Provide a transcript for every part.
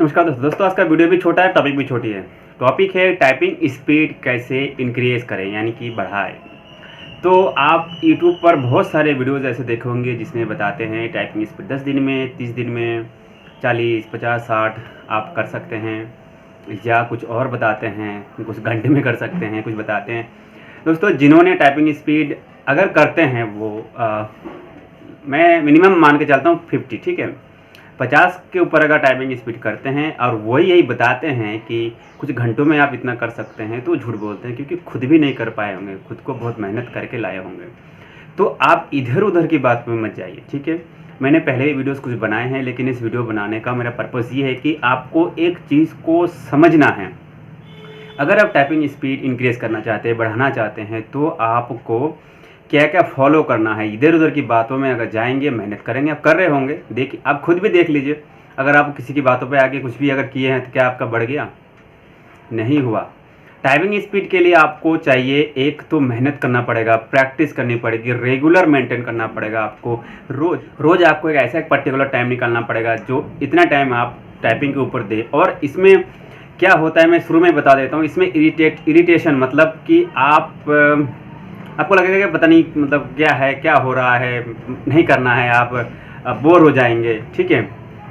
नमस्कार दोस्तों, आज का वीडियो भी छोटा है, टॉपिक भी छोटी है। टॉपिक है टाइपिंग स्पीड कैसे इंक्रीज करें, यानी कि बढ़ाएं। तो आप YouTube पर बहुत सारे वीडियोज़ ऐसे देखे होंगे जिसमें बताते हैं टाइपिंग स्पीड 10 दिन में, 30 दिन में, 40, 50, 60 आप कर सकते हैं, या कुछ और बताते हैं, कुछ घंटे में कर सकते हैं, कुछ बताते हैं। दोस्तों, जिन्होंने टाइपिंग स्पीड अगर करते हैं वो मैं मिनिमम मान के चलता हूँ 50, ठीक है। 50 के ऊपर अगर टाइपिंग स्पीड करते हैं और वही यही बताते हैं कि कुछ घंटों में आप इतना कर सकते हैं, तो झूठ बोलते हैं, क्योंकि खुद भी नहीं कर पाए होंगे, खुद को बहुत मेहनत करके लाए होंगे। तो आप इधर उधर की बात में मत जाइए, ठीक है। मैंने पहले भी वीडियोस कुछ बनाए हैं, लेकिन इस वीडियो बनाने का मेरा पर्पज़ ये है कि आपको एक चीज़ को समझना है। अगर आप टाइपिंग स्पीड इंक्रीज़ करना चाहते हैं, बढ़ाना चाहते हैं, तो आपको क्या क्या फॉलो करना है। इधर उधर की बातों में अगर जाएंगे, मेहनत करेंगे, आप कर रहे होंगे, देखिए आप खुद भी देख लीजिए। अगर आप किसी की बातों पे आगे कुछ भी अगर किए हैं तो क्या आपका बढ़ गया? नहीं हुआ। टाइपिंग स्पीड के लिए आपको चाहिए, एक तो मेहनत करना पड़ेगा, प्रैक्टिस करनी पड़ेगी, रेगुलर मेंटेन करना पड़ेगा। आपको रोज़ आपको एक ऐसा एक पर्टिकुलर टाइम निकालना पड़ेगा जो इतना टाइम आप टाइपिंग के ऊपर दे। और इसमें क्या होता है, मैं शुरू में बता देता हूँ। इसमें इरिटेशन मतलब कि आपको लगेगा कि पता नहीं मतलब क्या हो रहा है, नहीं करना है, आप बोर हो जाएंगे, ठीक है,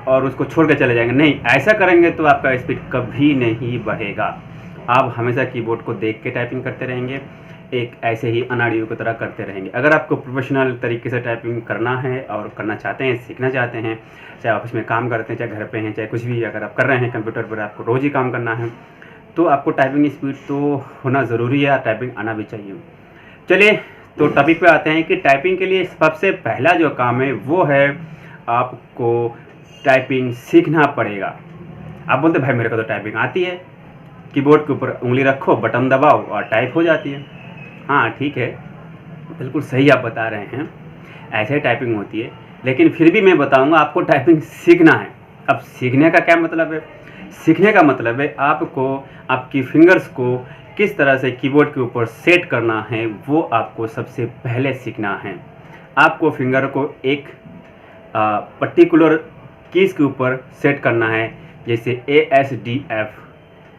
और उसको छोड़ के चले जाएंगे। नहीं, ऐसा करेंगे तो आपका स्पीड कभी नहीं बढ़ेगा। आप हमेशा कीबोर्ड को देख के टाइपिंग करते रहेंगे, एक ऐसे ही अनाड़ियों की तरह करते रहेंगे। अगर आपको प्रोफेशनल तरीके से टाइपिंग करना है और करना चाहते हैं, सीखना चाहते हैं, चाहे ऑफिस में काम करते हैं, चाहे घर पे हैं, चाहे कुछ भी अगर आप कर रहे हैं, कंप्यूटर पर आपको रोज़ ही काम करना है, तो आपको टाइपिंग स्पीड तो होना ज़रूरी है, टाइपिंग आना भी चाहिए। चलिए तो टॉपिक पे आते हैं कि टाइपिंग के लिए सबसे पहला जो काम है वो है आपको टाइपिंग सीखना पड़ेगा। आप बोलते भाई मेरे को तो टाइपिंग आती है, कीबोर्ड के ऊपर उंगली रखो, बटन दबाओ और टाइप हो जाती है। हाँ ठीक है, बिल्कुल सही आप बता रहे हैं, ऐसे टाइपिंग होती है। लेकिन फिर भी मैं बताऊंगा आपको टाइपिंग सीखना है। अब सीखने का क्या मतलब है? सीखने का मतलब है आपको आपकी फिंगर्स को किस तरह से कीबोर्ड के ऊपर सेट करना है, वो आपको सबसे पहले सीखना है। आपको फिंगर को एक पर्टिकुलर कीज़ के ऊपर सेट करना है, जैसे ASDF,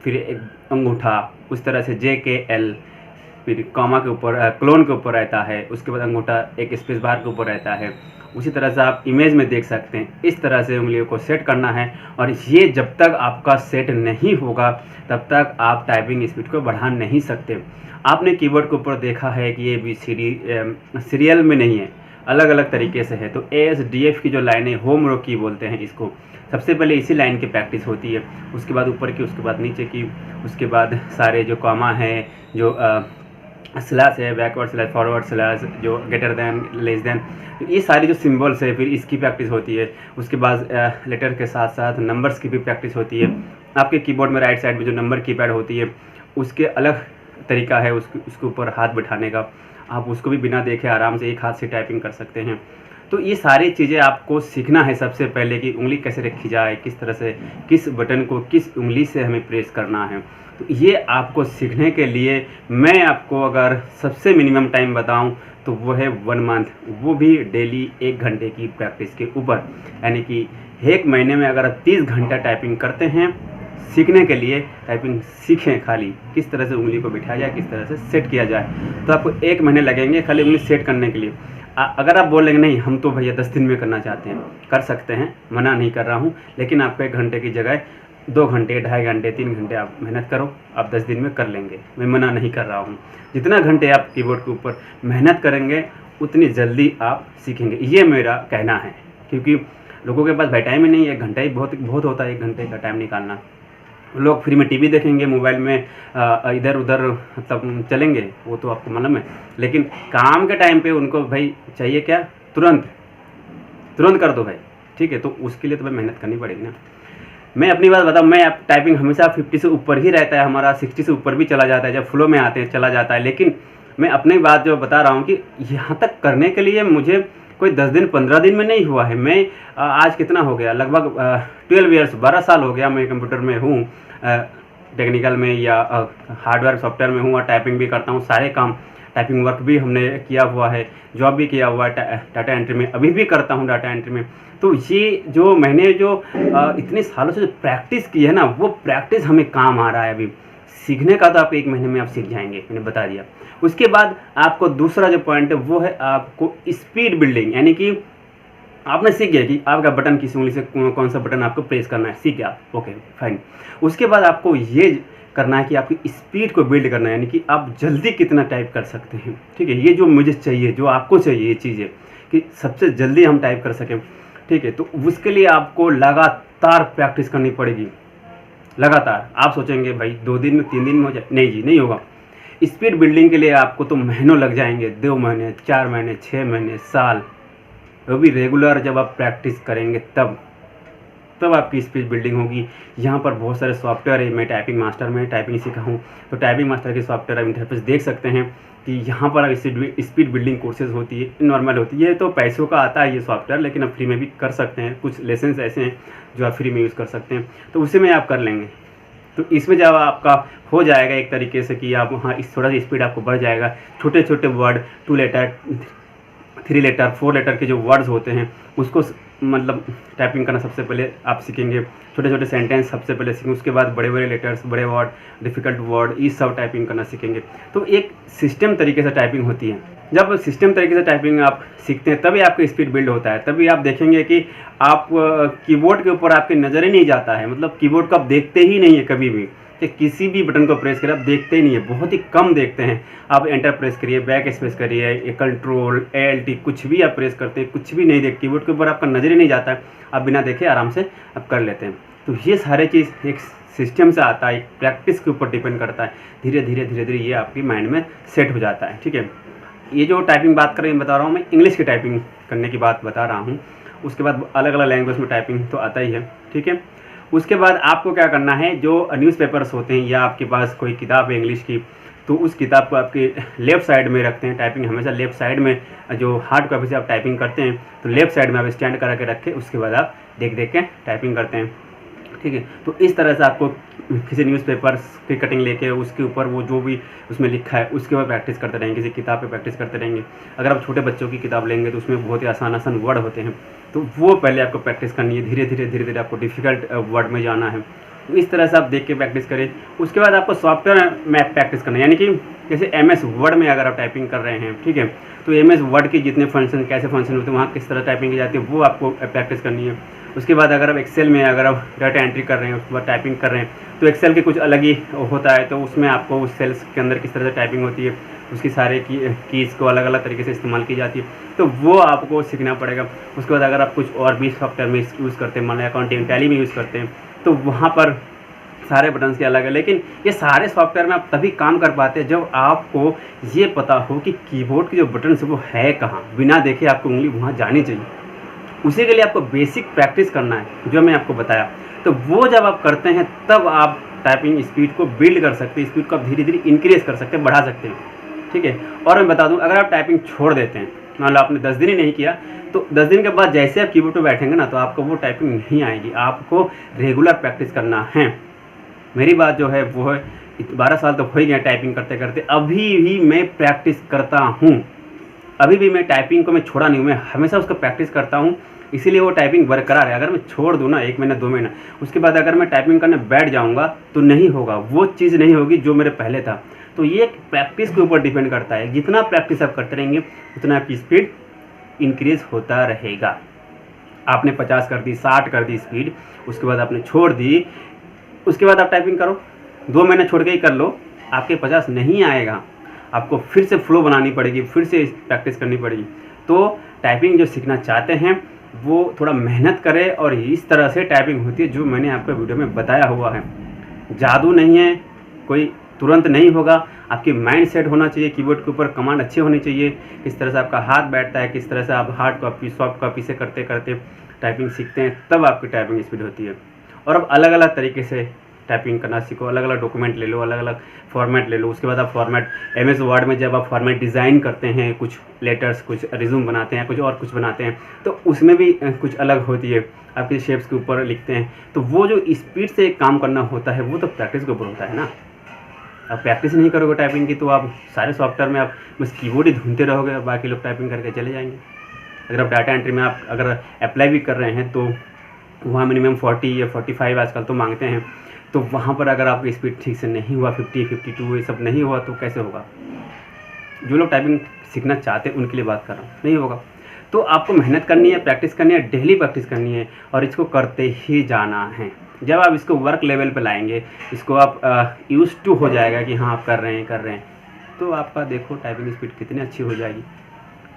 फिर एक अंगूठा, उस तरह से JKL, फिर कॉमा के ऊपर क्लोन के ऊपर रहता है, उसके बाद अंगूठा एक स्पेस बार के ऊपर रहता है। उसी तरह से आप इमेज में देख सकते हैं, इस तरह से उंगलियों को सेट करना है। और ये जब तक आपका सेट नहीं होगा तब तक आप टाइपिंग स्पीड को बढ़ा नहीं सकते। आपने कीबोर्ड के ऊपर देखा है कि ये ABCD सीरियल में नहीं है, अलग अलग तरीके से है। तो ASDF की जो लाइन है, होम रो की बोलते हैं इसको, सबसे पहले इसी लाइन की प्रैक्टिस होती है, उसके बाद ऊपर की, उसके बाद नीचे की, उसके बाद सारे जो कॉमा है, जो स्लैश है, बैकवर्ड स्लैश, फॉरवर्ड स्लैश, जो ग्रेटर दैन, लेस दैन, ये सारी जो सिंबल्स है, फिर इसकी प्रैक्टिस होती है। उसके बाद लेटर के साथ साथ नंबर्स की भी प्रैक्टिस होती है। आपके कीबोर्ड में राइट साइड में जो नंबर कीपैड होती है, उसके अलग तरीका है उसके ऊपर हाथ बिठाने का। आप उसको भी बिना देखे आराम से एक हाथ से टाइपिंग कर सकते हैं। तो ये सारी चीज़ें आपको सीखना है सबसे पहले, कि उंगली कैसे रखी जाए, किस तरह से, किस बटन को किस उंगली से हमें प्रेस करना है। तो ये आपको सीखने के लिए मैं आपको अगर सबसे मिनिमम टाइम बताऊं तो वो है 1 मंथ, वो भी डेली 1 घंटे की प्रैक्टिस के ऊपर। यानी कि 1 महीने में अगर आप 30 घंटा टाइपिंग करते हैं, सीखने के लिए टाइपिंग सीखें, खाली किस तरह से उंगली को बिठाया जाए, किस तरह से सेट किया जाए, तो आपको 1 महीने लगेंगे खाली उंगली सेट करने के लिए। अगर आप बोलेंगे नहीं हम तो भैया 10 दिन में करना चाहते हैं, कर सकते हैं, मना नहीं कर रहा हूँ, लेकिन आपको 1 घंटे की जगह 2 घंटे, 2.5 घंटे, 3 घंटे आप मेहनत करो, आप 10 दिन में कर लेंगे। मैं मना नहीं कर रहा हूँ। जितना घंटे आप कीबोर्ड के ऊपर मेहनत करेंगे उतनी जल्दी आप सीखेंगे, ये मेरा कहना है। क्योंकि लोगों के पास भाई टाइम ही नहीं है, 1 घंटा ही बहुत होता है, 1 घंटे का टाइम निकालना। लोग फ्री में टीवी देखेंगे, मोबाइल में इधर उधर मतलब चलेंगे, वो तो आपको मालूम है। लेकिन काम के टाइम पे उनको भाई चाहिए क्या? तुरंत कर दो भाई, ठीक है। तो उसके लिए तो भाई मेहनत करनी पड़ेगी ना। मैं अपनी बात बताऊँ, मैं टाइपिंग हमेशा 50 से ऊपर ही रहता है हमारा, 60 से ऊपर भी चला जाता है, जब फ्लो में आते हैं चला जाता है। लेकिन मैं अपनी बात जो बता रहा हूँ कि यहाँ तक करने के लिए मुझे कोई 10 दिन 15 दिन में नहीं हुआ है। मैं आज कितना हो गया, लगभग 12 ईयर्स, 12 साल हो गया मैं कंप्यूटर में हूँ, टेक्निकल में या हार्डवेयर सॉफ्टवेयर में हूँ, और टाइपिंग भी करता हूँ, सारे काम टाइपिंग वर्क भी हमने किया हुआ है, जॉब भी किया हुआ है डाटा एंट्री में, अभी भी करता हूँ डाटा एंट्री में। तो ये जो मैंने जो इतने सालों से जो प्रैक्टिस की है ना, वो प्रैक्टिस हमें काम आ रहा है। अभी सीखने का तो आप 1 महीने में आप सीख जाएंगे, मैंने बता दिया। उसके बाद आपको दूसरा जो पॉइंट है वो है आपको स्पीड बिल्डिंग, यानी कि आपने सीख गया कि आपका बटन किस उंगली से कौन सा बटन आपको प्रेस करना है, सीख गया, ओके फाइन। उसके बाद आपको ये करना है कि आपकी स्पीड को बिल्ड करना है, यानी कि आप जल्दी कितना टाइप कर सकते हैं। ठीक है, ये जो मुझे चाहिए, जो आपको चाहिए, ये चीज़ है कि सबसे जल्दी हम टाइप कर सकें। ठीक है, तो उसके लिए आपको लगातार प्रैक्टिस करनी पड़ेगी, लगातार। आप सोचेंगे भाई 2 दिन में 3 दिन में हो जाए, नहीं जी, नहीं होगा। स्पीड बिल्डिंग के लिए आपको तो महीनों लग जाएंगे, 2 महीने, 4 महीने, 6 महीने, साल। वो भी रेगुलर जब आप प्रैक्टिस करेंगे तब आपकी स्पीड बिल्डिंग होगी। यहाँ पर बहुत सारे सॉफ्टवेयर है, मैं टाइपिंग मास्टर में टाइपिंग सीखा हूँ, तो टाइपिंग मास्टर के सॉफ्टवेयर आप इंटरफेस देख सकते हैं कि यहाँ पर स्पीड बिल्डिंग कोर्सेज होती है, नॉर्मल होती है। तो पैसों का आता है ये सॉफ्टवेयर, लेकिन आप फ्री में भी कर सकते हैं। कुछ लेसन्स ऐसे हैं जो आप फ्री में यूज़ कर सकते हैं, तो उसी में आप कर लेंगे। तो इसमें जब आपका हो जाएगा एक तरीके से कि आप वहाँ इस थोड़ा सा स्पीड आपको बढ़ जाएगा, छोटे छोटे वर्ड, 2 लेटर, 3 लेटर, 4 लेटर के जो वर्ड्स होते हैं उसको मतलब टाइपिंग करना सबसे पहले आप सीखेंगे। छोटे छोटे सेंटेंस सबसे पहले सीखेंगे, उसके बाद बड़े बड़े लेटर्स, बड़े वर्ड, डिफ़िकल्ट वर्ड, ये सब टाइपिंग करना सीखेंगे। तो एक सिस्टम तरीके से टाइपिंग होती है। जब सिस्टम तरीके से टाइपिंग आप सीखते हैं तभी आपका स्पीड बिल्ड होता है। तभी आप देखेंगे कि आप कीबोर्ड के ऊपर आपकी नज़र ही नहीं जाता है, मतलब कीबोर्ड को आप देखते ही नहीं है कभी भी, कि किसी भी बटन को प्रेस करें आप देखते ही नहीं है, बहुत ही कम देखते हैं। आप एंटर प्रेस करिए, बैक स्पेस करिए, कंट्रोल ALT कुछ भी आप प्रेस करते हैं, कुछ भी नहीं देख, कीबोर्ड के ऊपर आपका नज़र ही नहीं जाता है, आप बिना देखे आराम से आप कर लेते हैं। तो ये सारे चीज़ एक सिस्टम से आता है, एक प्रैक्टिस के ऊपर डिपेंड करता है। धीरे धीरे ये आपकी माइंड में सेट हो जाता है। ठीक है, ये जो टाइपिंग बात कर रही बता रहा हूँ मैं, इंग्लिश की टाइपिंग करने की बात बता रहा हूँ। उसके बाद अलग अलग लैंग्वेज में टाइपिंग तो आता ही है। ठीक है, उसके बाद आपको क्या करना है, जो न्यूज़पेपर्स होते हैं या आपके पास कोई किताब है इंग्लिश की, तो उस किताब को आपके लेफ़्ट साइड में रखते हैं। टाइपिंग हमेशा लेफ़्ट साइड में, जो हार्ड कॉपी से आप टाइपिंग करते हैं तो लेफ़्ट साइड में आप स्टैंड करा के रखें, उसके बाद आप देख के टाइपिंग करते हैं। ठीक है, तो इस तरह से आपको किसी न्यूज़पेपर्स की कटिंग लेके उसके ऊपर वो जो भी उसमें लिखा है उसके ऊपर प्रैक्टिस करते रहेंगे, किसी किताब पे प्रैक्टिस करते रहेंगे। अगर आप छोटे बच्चों की किताब लेंगे तो उसमें बहुत ही आसान वर्ड होते हैं, तो वो पहले आपको प्रैक्टिस करनी है। धीरे धीरे आपको डिफ़िकल्ट वर्ड में जाना है। तो इस तरह से आप देख के प्रैक्टिस करें। उसके बाद आपको सॉफ्टवेयर में प्रैक्टिस करना है, यानी कि जैसे MS वर्ड में अगर आप टाइपिंग कर रहे हैं, ठीक है, तो MS वर्ड के जितने फंक्शन, कैसे फंक्शन होते हैं, वहाँ किस तरह टाइपिंग की जाती है, वो आपको प्रैक्टिस करनी है। उसके बाद अगर आप एक्सेल में अगर आप डाटा एंट्री कर रहे हैं, उसके बाद टाइपिंग कर रहे हैं, तो एक्सेल के कुछ अलग ही होता है, तो उसमें आपको उस सेल्स के अंदर किस तरह से टाइपिंग होती है, उसकी सारे कीज़ को अलग अलग तरीके से इस्तेमाल की जाती है, तो वो आपको सीखना पड़ेगा। उसके बाद अगर आप कुछ और भी सॉफ्टवेयर में यूज़ करते हैं, मान लो अकाउंटिंग टैली में यूज़ करते हैं, तो वहाँ पर सारे बटन्स के अलग है। लेकिन ये सारे सॉफ्टवेयर में आप तभी काम कर पाते हैं जब आपको ये पता हो कि कीबोर्ड के जो बटन है वो है कहाँ, बिना देखे आपको उंगली वहाँ जानी चाहिए। उसी के लिए आपको बेसिक प्रैक्टिस करना है, जो मैं आपको बताया। तो वो जब आप करते हैं तब आप टाइपिंग स्पीड को बिल्ड कर सकते हैं, स्पीड को आप धीरे धीरे इंक्रीज़ कर सकते हैं, बढ़ा सकते हैं। ठीक है, और मैं बता दूं, अगर आप टाइपिंग छोड़ देते हैं, मान लो आपने 10 दिन ही नहीं किया, तो 10 दिन के बाद जैसे आप कीबोर्ड पर बैठेंगे ना, तो आपको वो टाइपिंग नहीं आएगी। आपको रेगुलर प्रैक्टिस करना है। मेरी बात जो है वो है, 12 साल तो हो ही गया टाइपिंग करते करते, अभी भी मैं प्रैक्टिस करता हूँ। अभी भी मैं टाइपिंग को मैं छोड़ा नहीं हूँ, मैं हमेशा उसको प्रैक्टिस करता हूँ, इसीलिए वो टाइपिंग बरकरार है। अगर मैं छोड़ दूँ ना 1 महीना 2 महीना, उसके बाद अगर मैं टाइपिंग करने बैठ जाऊँगा तो नहीं होगा, वो चीज़ नहीं होगी जो मेरे पहले था। तो ये प्रैक्टिस के ऊपर डिपेंड करता है। जितना प्रैक्टिस आप करते रहेंगे उतना आपकी स्पीड इंक्रीज़ होता रहेगा। आपने 50 कर दी, 60 कर दी स्पीड, उसके बाद आपने छोड़ दी, उसके बाद आप टाइपिंग करो, 2 महीने छोड़ के ही कर लो, आपके 50 नहीं आएगा। आपको फिर से फ्लो बनानी पड़ेगी, फिर से प्रैक्टिस करनी पड़ेगी। तो टाइपिंग जो सीखना चाहते हैं वो थोड़ा मेहनत करें, और इस तरह से टाइपिंग होती है जो मैंने आपको वीडियो में बताया हुआ है। जादू नहीं है, कोई तुरंत नहीं होगा। आपकी माइंड सेट होना चाहिए, कीबोर्ड के ऊपर कमांड अच्छी होनी चाहिए, किस तरह से आपका हाथ बैठता है, किस तरह से आप हार्ड कॉपी सॉफ्ट कॉपी से करते करते टाइपिंग सीखते हैं, तब आपकी टाइपिंग स्पीड होती है। और अब अलग अलग तरीके से टाइपिंग करना सीखो, अलग अलग डॉक्यूमेंट ले लो, अलग अलग फॉर्मेट ले लो। उसके बाद आप फॉर्मेट MS वर्ड में जब आप फॉर्मेट डिज़ाइन करते हैं, कुछ लेटर्स, कुछ रिज्यूम बनाते हैं, कुछ और कुछ बनाते हैं, तो उसमें भी कुछ अलग होती है, आपके शेप्स के ऊपर लिखते हैं। तो वो जो स्पीड से काम करना होता है वो तो प्रैक्टिस के ऊपर होता है ना। अब प्रैक्टिस नहीं करोगे टाइपिंग की तो आप सारे सॉफ्टवेयर में आप बस कीबोर्ड ही ढूंढते रहोगे, बाकी लोग टाइपिंग करके चले जाएंगे। अगर आप डाटा एंट्री में आप अगर अप्लाई भी कर रहे हैं तो वहाँ मिनिमम 40 या 45 आजकल तो मांगते हैं, तो वहाँ पर अगर आपकी स्पीड ठीक से नहीं हुआ, 50, 52 ये सब नहीं हुआ तो कैसे होगा। जो लोग टाइपिंग सीखना चाहते हैं उनके लिए बात कर रहा हूँ, नहीं होगा। तो आपको मेहनत करनी है, प्रैक्टिस करनी है, डेली प्रैक्टिस करनी है और इसको करते ही जाना है। जब आप इसको वर्क लेवल पे लाएंगे, इसको आप यूज टू हो जाएगा कि हाँ आप कर रहे हैं, तो आपका देखो टाइपिंग स्पीड कितनी अच्छी हो जाएगी।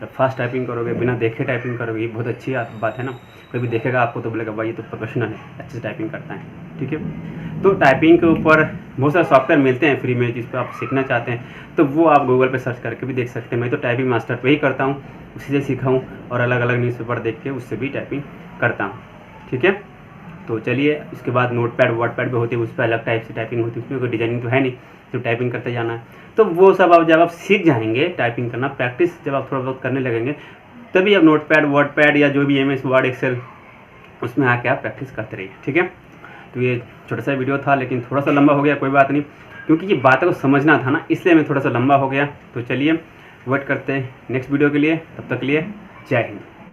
जब फास्ट टाइपिंग करोगे, बिना देखे टाइपिंग करोगे, ये बहुत अच्छी बात है ना। कोई भी देखेगा आपको तो बोलेगा भाई ये तो प्रोफेशनल है, अच्छे से टाइपिंग करता है, ठीक है। तो टाइपिंग के ऊपर बहुत सारे सॉफ्टवेयर मिलते हैं फ्री में, जिस पर आप सीखना चाहते हैं तो वो आप गूगल पे सर्च करके भी देख सकते हैं। मैं तो टाइपिंग मास्टर पे ही करता हूँ, उसी से सीखा हूँ और अलग अलग न्यूज़पेपर देख के उससे भी टाइपिंग करता हूँ, ठीक है। तो चलिए, उसके बाद नोटपैड वर्डपैड भी होती है, उस पर अलग टाइप से टाइपिंग होती है, उसमें कोई डिजाइनिंग तो है नहीं, तो टाइपिंग करते जाना है। तो वो सब आप जब आप सीख जाएंगे टाइपिंग करना, प्रैक्टिस जब आप थोड़ा बहुत करने लगेंगे, तभी आप नोटपैड वर्डपैड या जो भी MS वर्ड एक्सेल उसमें आके आप प्रैक्टिस करते रहिए, ठीक है। तो ये छोटा सा वीडियो था, लेकिन थोड़ा सा लंबा हो गया, कोई बात नहीं, क्योंकि ये बातों को समझना था ना, इसलिए मैं थोड़ा सा लंबा हो गया। तो चलिए वेट करते हैं नेक्स्ट वीडियो के लिए, तब तक के लिए जय हिंद।